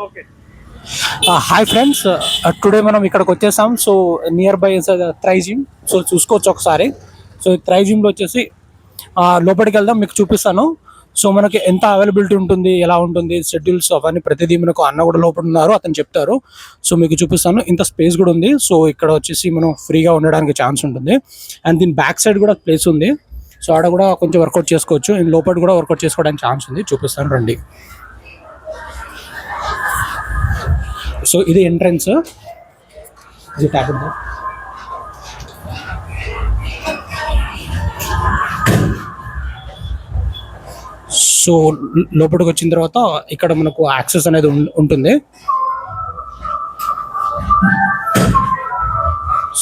Okay. Hi friends, today మనం ఇక్కడికి వచ్చేసాం. So nearby try gym. So చూసుకోవచ్చు ఒకసారి. సో త్రై జిమ్లో వచ్చేసి లోపలికి వెళ్దాం, మీకు చూపిస్తాను. సో మనకి ఎంత అవైలబిలిటీ ఉంటుంది, ఎలా ఉంటుంది, షెడ్యూల్స్ అవన్నీ ప్రతిదీ మనకు అన్న కూడా లోపల ఉన్నారు, అతను చెప్తారు. సో మీకు చూపిస్తాను. ఇంత స్పేస్ కూడా ఉంది. సో ఇక్కడ వచ్చేసి మనం ఫ్రీగా ఉండడానికి ఛాన్స్ ఉంటుంది. అండ్ దీని బ్యాక్ సైడ్ కూడా ప్లేస్ ఉంది. సో ఆడ కూడా కొంచెం వర్కౌట్ చేసుకోవచ్చు. లోపల కూడా వర్కౌట్ చేసుకోవడానికి ఛాన్స్ ఉంది. చూపిస్తాను రండి. సో ఇది ఎంట్రన్స్. ఇది ట్యాప్. సో లోపలికి వచ్చిన తర్వాత ఇక్కడ మనకు యాక్సెస్ అనేది ఉంటుంది.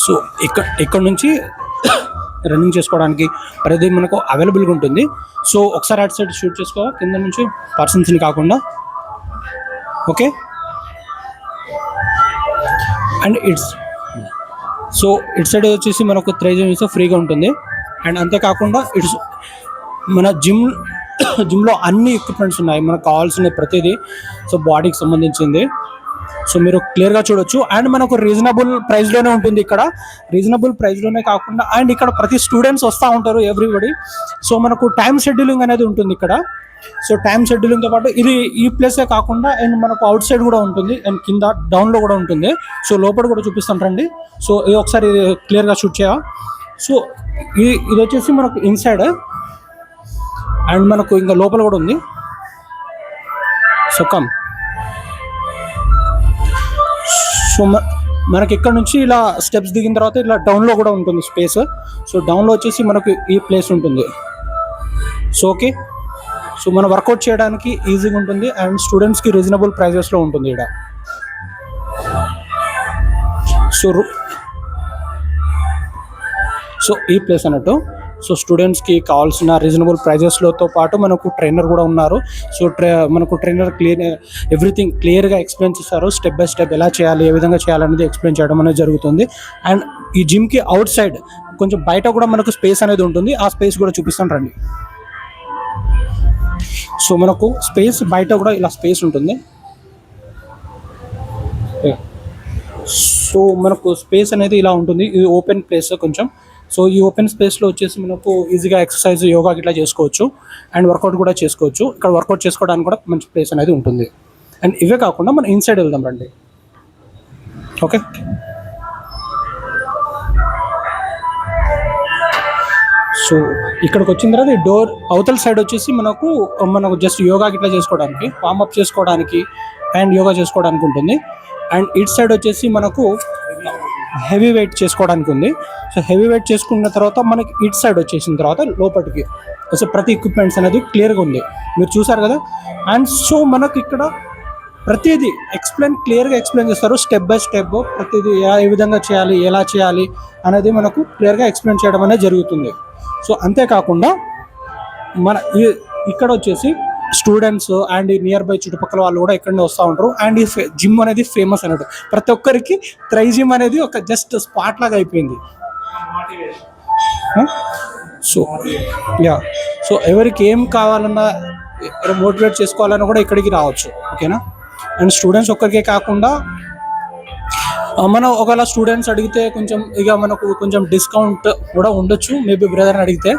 సో ఇక్కడ నుంచి రన్నింగ్ చేసుకోవడానికి ప్రతి మనకు అవైలబుల్గా ఉంటుంది. సో ఒకసారి అటు సైడ్ షూట్ చేసుకో, కింద నుంచి పర్సన్స్ని కాకుండా. ఓకే. అండ్ సో ఇటు సైడ్ వచ్చేసి మనకు త్రై జిమ్ ఫ్రీగా ఉంటుంది. అండ్ అంతేకాకుండా మన జిమ్లో అన్ని ఎక్విప్మెంట్స్ ఉన్నాయి, మనకు కావాల్సిన ప్రతిదీ. సో బాడీకి సంబంధించింది. సో మీరు క్లియర్గా చూడొచ్చు. అండ్ మనకు రీజనబుల్ ప్రైస్లోనే ఉంటుంది ఇక్కడ. రీజనబుల్ ప్రైస్లోనే కాకుండా అండ్ ఇక్కడ ప్రతి స్టూడెంట్స్ వస్తూ ఉంటారు, ఎవ్రీబడి. సో మనకు టైం షెడ్యూలింగ్ అనేది ఉంటుంది ఇక్కడ. సో టైం షెడ్యూలింగ్తో పాటు ఈ ప్లేసే కాకుండా అండ్ మనకు అవుట్ సైడ్ కూడా ఉంటుంది, అండ్ కింద డౌన్లో కూడా ఉంటుంది. సో లోపల కూడా చూపిస్తాను రండి. సో ఇది ఒకసారి క్లియర్గా షూట్ చేయ. సో ఇది వచ్చేసి మనకు ఇన్సైడ్, అండ్ మనకు ఇంకా లోపల కూడా ఉంది. So come. సో మనకి ఇక్కడ నుంచి ఇలా స్టెప్స్ దిగిన తర్వాత ఇలా డౌన్లో కూడా ఉంటుంది స్పేస్. సో డౌన్లో వచ్చేసి మనకు ఈ ప్లేస్ ఉంటుంది. So okay. సో మనం వర్కౌట్ చేయడానికి ఈజీగా ఉంటుంది అండ్ స్టూడెంట్స్కి రీజనబుల్ ప్రైజెస్లో ఉంటుంది ఇక్కడ. సో ఈ ప్లేస్ అన్నట్టు. సో స్టూడెంట్స్కి కావాల్సిన రీజనబుల్ ప్రైజెస్లతో పాటు మనకు ట్రైనర్ కూడా ఉన్నారు. సో మనకు ట్రైనర్ ఎవ్రీథింగ్ క్లియర్గా ఎక్స్ప్లెయిన్ చేస్తారు. స్టెప్ బై స్టెప్ ఎలా చేయాలి, ఏ విధంగా చేయాలనేది ఎక్స్ప్లెయిన్ చేయడం అనేది జరుగుతుంది. అండ్ ఈ జిమ్కి అవుట్ సైడ్ కొంచెం బయట కూడా మనకు స్పేస్ అనేది ఉంటుంది. ఆ స్పేస్ కూడా చూపిస్తాను రండి. సో మనకు స్పేస్ బయట కూడా ఇలా స్పేస్ ఉంటుంది. సో మనకు స్పేస్ అనేది ఇలా ఉంటుంది. ఇది ఓపెన్ ప్లేస్ కొంచెం. సో ఈ ఓపెన్ స్పేస్లో వచ్చేసి మనకు ఈజీగా ఎక్సర్సైజ్, యోగా ఇట్లా చేసుకోవచ్చు అండ్ వర్కౌట్ కూడా చేసుకోవచ్చు. ఇక్కడ వర్కౌట్ చేసుకోవడానికి కూడా మంచి ప్లేస్ అనేది ఉంటుంది. అండ్ ఇవే కాకుండా మనం ఇన్సైడ్ వెళ్దాం రండి. ఓకే. సో ఇక్కడికి వచ్చిన తర్వాత ఈ డోర్ అవతల సైడ్ వచ్చేసి మనకు జస్ట్ యోగా ఇట్లా చేసుకోవడానికి, వార్మప్ చేసుకోవడానికి అండ్ యోగా చేసుకోవడానికి ఉంటుంది. అండ్ ఇటు సైడ్ వచ్చేసి మనకు హెవీ వెయిట్ చేసుకోవడానికి ఉంది. సో హెవీ వెయిట్ చేసుకున్న తర్వాత మనకి ఇటు సైడ్ వచ్చేసిన తర్వాత లోపలికి సో ప్రతి ఎక్విప్మెంట్స్ అనేది క్లియర్గా ఉంది, మీరు చూసారు కదా. అండ్ సో మనకు ఇక్కడ ప్రతిదీ క్లియర్గా ఎక్స్ప్లెయిన్ చేస్తారు. స్టెప్ బై స్టెప్ ప్రతిదీ ఏ విధంగా చేయాలి, ఎలా చేయాలి అనేది మనకు క్లియర్గా ఎక్స్ప్లెయిన్ చేయడం అనేది జరుగుతుంది. సో అంతేకాకుండా ఇక్కడ వచ్చేసి స్టూడెంట్స్ అండ్ నియర్ బై చుట్టుపక్కల వాళ్ళు కూడా ఇక్కడనే వస్తూ ఉంటారు. అండ్ ఈ జిమ్ అనేది ఫేమస్ అన్నట్టు. ప్రతి ఒక్కరికి త్రై జిమ్ అనేది ఒక జస్ట్ స్పాట్ లాగా అయిపోయింది. సో ఎవరికి ఏం కావాలన్నా, మోటివేట్ చేసుకోవాలన్నా కూడా ఇక్కడికి రావచ్చు. ఓకేనా. అండ్ స్టూడెంట్స్ ఒక్కరికే కాకుండా మనం ఒకవేళ స్టూడెంట్స్ అడిగితే మనకు కొంచెం డిస్కౌంట్ కూడా ఉండొచ్చు, మేబీ బ్రదర్ని అడిగితే.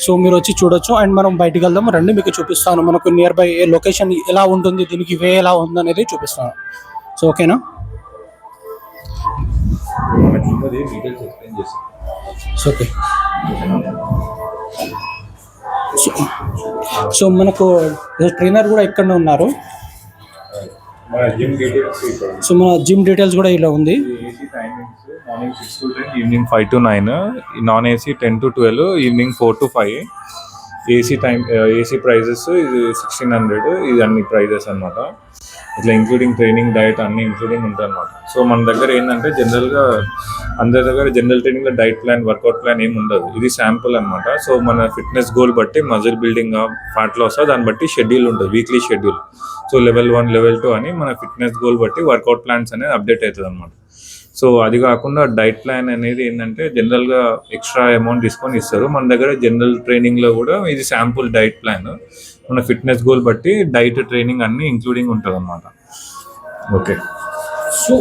సో మీరు వచ్చి చూడొచ్చు. అండ్ మనం బయటికి వెళ్దాం రండి, మీకు చూపిస్తాను మనకు నియర్ బై లొకేషన్ ఎలా ఉంటుంది, దీనికి వే ఎలా ఉంది అనేది చూపిస్తాను. సో ఓకేనా. ఓకే. సో మనకు ట్రైనర్ కూడా ఇక్కడనే ఉన్నారు. సో మన జిమ్ డీటెయిల్స్ కూడా ఇలా ఉంది. Morning 6 to 10, evening 5 to 9, non AC 10 to 12, evening 4 to 5. AC prices ఇది 1600. ఇది అన్ని ప్రైజెస్ అనమాట. ఇట్లా ఇంక్లూడింగ్ ట్రైనింగ్, డైట్ అన్ని ఇంక్లూడింగ్ ఉంటుంది అనమాట. సో మన దగ్గర ఏంటంటే జనరల్గా అందరి దగ్గర జనరల్ ట్రైనింగ్లో డైట్ ప్లాన్, వర్కౌట్ ప్లాన్ ఏమి ఉండదు. ఇది శాంపుల్ అనమాట. సో మన ఫిట్నెస్ గోల్ బట్టి మజిల్ బిల్డింగ్, ఫ్యాట్ లాస్ దాన్ని బట్టి షెడ్యూల్ ఉంటుంది, weekly schedule. So level 1, level 2 అని మన ఫిట్నెస్ గోల్ బట్టి వర్కౌట్ ప్లాన్స్ అనేది అప్డేట్ అవుతుంది అనమాట. సో అది కాకుండా డైట్ ప్లాన్ అనేది ఏంటంటే జనరల్గా ఎక్స్ట్రా అమౌంట్ తీసుకొని ఇస్తారు. మన దగ్గర జనరల్ ట్రైనింగ్లో కూడా ఇది శాంపుల్ డైట్ ప్లాన్, మన ఫిట్నెస్ గోల్ బట్టి డైట్, ట్రైనింగ్ అన్నీ ఇంక్లూడింగ్ ఉంటుంది అనమాట. ఓకే. సో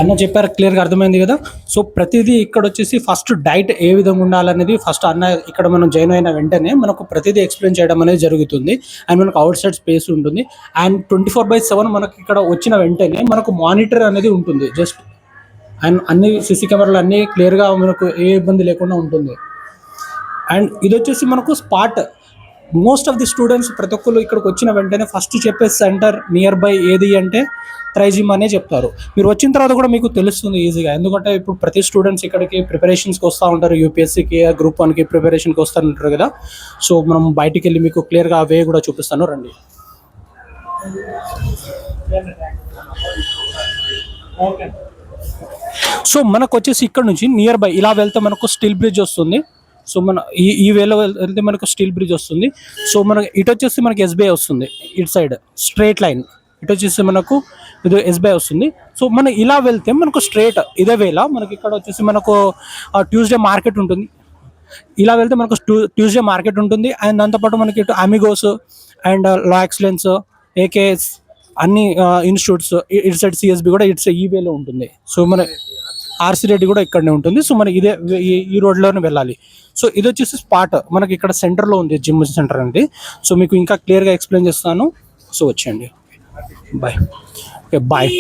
అన్న చెప్పారు, క్లియర్గా అర్థమైంది కదా. సో ప్రతిదీ ఇక్కడ వచ్చేసి ఫస్ట్ డైట్ ఏ విధంగా ఉండాలనేది ఫస్ట్ అన్న ఇక్కడ మనం జాయిన్ అయిన వెంటనే మనకు ప్రతిదీ ఎక్స్ప్లెయిన్ చేయడం అనేది జరుగుతుంది. అండ్ మనకు అవుట్ సైడ్ స్పేస్ ఉంటుంది. అండ్ 24/7 మనకి ఇక్కడ వచ్చిన వెంటనే మనకు మానిటర్ అనేది ఉంటుంది జస్ట్. అండ్ అన్ని సీసీ కెమెరాలు అన్నీ క్లియర్గా మనకు ఏ ఇబ్బంది లేకుండా ఉంటుంది. అండ్ ఇది వచ్చేసి మనకు spot. Most of the students ప్రతి ఒక్కరు ఇక్కడికి వచ్చిన వెంటనే ఫస్ట్ చెప్పే సెంటర్ నియర్ బై ఏది అంటే ట్రైజిమ్ అనే చెప్తారు. మీరు వచ్చిన తర్వాత కూడా మీకు తెలుస్తుంది ఈజీగా, ఎందుకంటే ఇప్పుడు ప్రతి స్టూడెంట్స్ ఇక్కడికి ప్రిపరేషన్స్కి వస్తూ ఉంటారు, యూపీఎస్సీకి గ్రూప్ 1కి ప్రిపరేషన్కి వస్తూ ఉంటారు కదా. సో మనం బయటికి వెళ్ళి మీకు క్లియర్గా అవే కూడా చూపిస్తాను, రండి. సో మనకు వచ్చేసి ఇక్కడ నుంచి నియర్ బై ఇలా వెళ్తే మనకు స్టీల్ బ్రిడ్జ్ వస్తుంది. సో మన ఈ వేలో వెళ్తే మనకు స్టీల్ బ్రిడ్జ్ వస్తుంది. సో మనకి ఇటు వచ్చేసి మనకి ఎస్బీఐ వస్తుంది, ఇటు సైడ్ స్ట్రైట్ లైన్. ఇటు వచ్చేసి మనకు ఇది ఎస్బీఐ వస్తుంది. సో మనం ఇలా వెళ్తే మనకు స్ట్రైట్ ఇదే వేళ మనకి ఇక్కడ వచ్చేసి మనకు ట్యూస్డే మార్కెట్ ఉంటుంది. ఇలా వెళ్తే మనకు ట్యూస్డే మార్కెట్ ఉంటుంది. అండ్ దాంతోపాటు మనకి ఇటు Amigos and law excellence, AKS అన్ని ఇన్స్టిట్యూట్స్, ఇటు సైడ్ సిఎస్బి కూడా ఇటు సైడ్ ఈ వేలో ఉంటుంది. సో మన ఆర్సీ రెడ్డి కూడా ఇక్కడనే ఉంటుంది. సో మనకి ఇదే ఈ రోడ్లోనే వెళ్ళాలి. సో ఇది వచ్చేసి స్పాట్ మనకి ఇక్కడ సెంటర్లో ఉంది, జిమ్ సెంటర్ అండి. సో మీకు ఇంకా క్లియర్గా ఎక్స్ప్లెయిన్ చేస్తాను. సో వచ్చేయండి. బాయ్. Okay, bye.